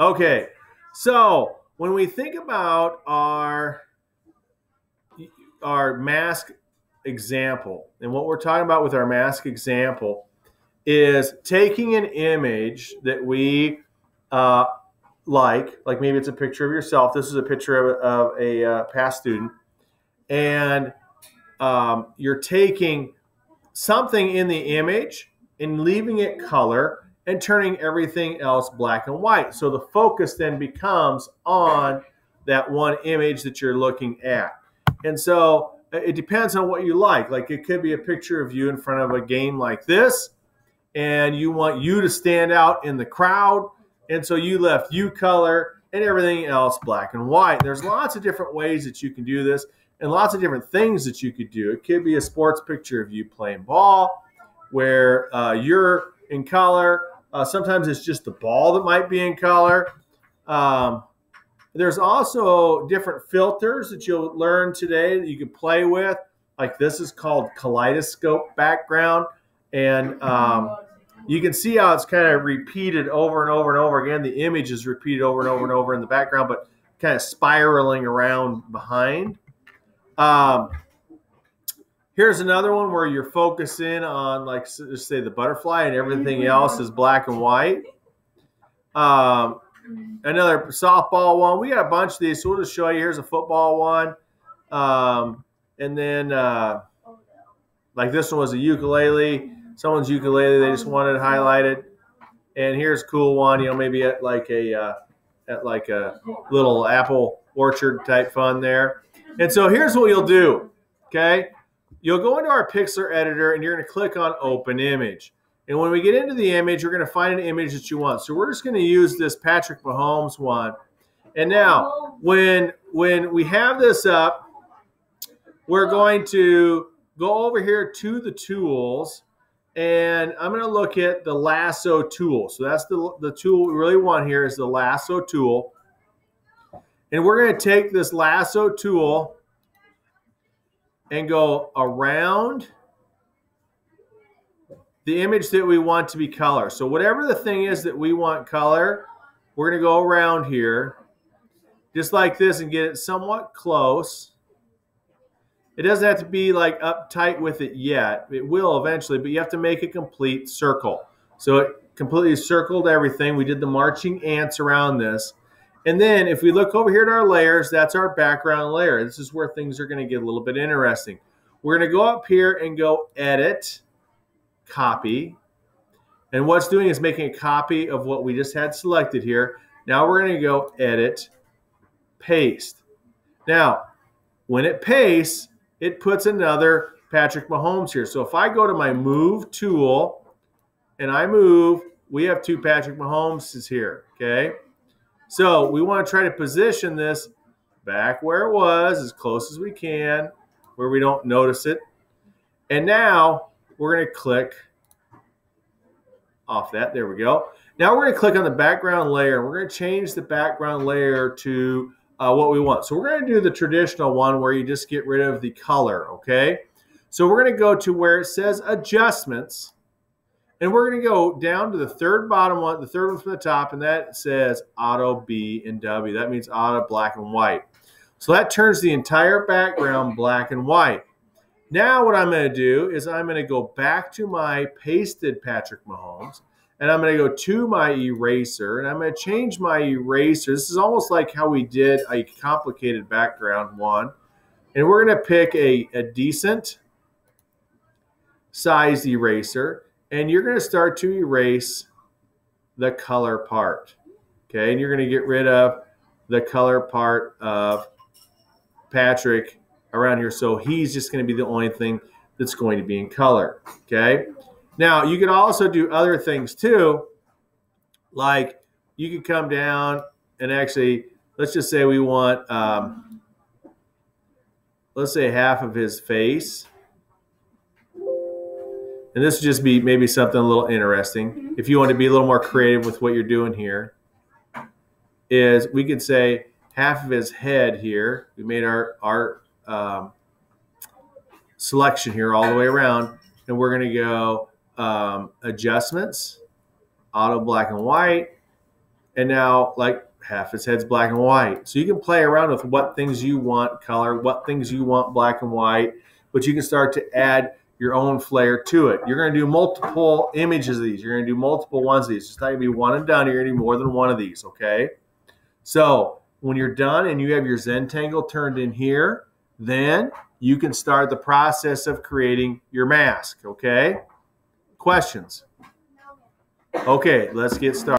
Okay, so when we think about our mask example, and what we're talking about with our mask example is taking an image that we like maybe it's a picture of yourself. This is a picture of a past student, and you're taking something in the image and leaving it color and turning everything else black and white. So the focus then becomes on that one image that you're looking at. And so it depends on what you like. Like it could be a picture of you in front of a game like this, and you want you to stand out in the crowd. And so you left you color and everything else black and white. There's lots of different ways that you can do this and lots of different things that you could do. It could be a sports picture of you playing ball where you're in color. Sometimes it's just the ball that might be in color. There's also different filters that you'll learn today that you can play with. Like this is called kaleidoscope background. And you can see how it's kind of repeated over and over and over again. The image is repeated over and over and over in the background, but kind of spiraling around behind. Here's another one where you're focusing on, like, let's say the butterfly, and everything else is black and white. Another softball one. We got a bunch of these, so we'll just show you. Here's a football one. And then like this one was a ukulele. Someone's ukulele, they just wanted highlighted. And here's a cool one, you know, maybe at like a little apple orchard type fun there. And so here's what you'll do, okay? You'll go into our Pixlr editor and you're going to click on Open Image. And when we get into the image, you're going to find an image that you want. So we're just going to use this Patrick Mahomes one. And now, when we have this up, we're going to go over here to the tools, and I'm going to look at the lasso tool. So that's the tool we really want here is the lasso tool. And we're going to take this lasso tool and go around the image that we want to be color. So whatever the thing is that we want color, we're going to go around here just like this and get it somewhat close. It doesn't have to be like uptight with it yet. It will eventually, but you have to make a complete circle. So it completely circled everything. We did the marching ants around this. And then if we look over here at our layers, that's our background layer. This is where things are going to get a little bit interesting. We're going to go up here and go Edit, Copy. And what's doing is making a copy of what we just had selected here. Now we're going to go Edit, Paste. Now, when it pastes, it puts another Patrick Mahomes here. So if I go to my Move tool and I move, we have two Patrick Mahomeses here, okay? So we want to try to position this back where it was as close as we can, where we don't notice it. And now we're going to click off that. There we go. Now we're going to click on the background layer. We're going to change the background layer to what we want. So we're going to do the traditional one where you just get rid of the color, okay? So we're going to go to where it says Adjustments. And we're going to go down to the third bottom one, the third one from the top, and that says Auto B and W. That means Auto Black and White. So that turns the entire background black and white. Now what I'm going to do is I'm going to go back to my pasted Patrick Mahomes, and I'm going to go to my eraser, and I'm going to change my eraser. This is almost like how we did a complicated background one. And we're going to pick a decent sized eraser. And you're going to start to erase the color part, okay? And you're going to get rid of the color part of Patrick around here. So he's just going to be the only thing that's going to be in color, okay? Now, you can also do other things too, like you could come down and actually, let's just say we want, let's say half of his face. And this would just be maybe something a little interesting. If you want to be a little more creative with what you're doing here, is we could say half of his head here. We made our selection here all the way around. And we're going to go Adjustments, Auto Black and White. And now, like, half his head's black and white. So you can play around with what things you want color, what things you want black and white, but you can start to add your own flair to it. You're going to do multiple images of these. You're going to do multiple ones of these. It's not going to be one and done. You're going to do more than one of these, okay? So when you're done and you have your Zentangle turned in here, then you can start the process of creating your mask, okay? Questions? Okay, let's get started.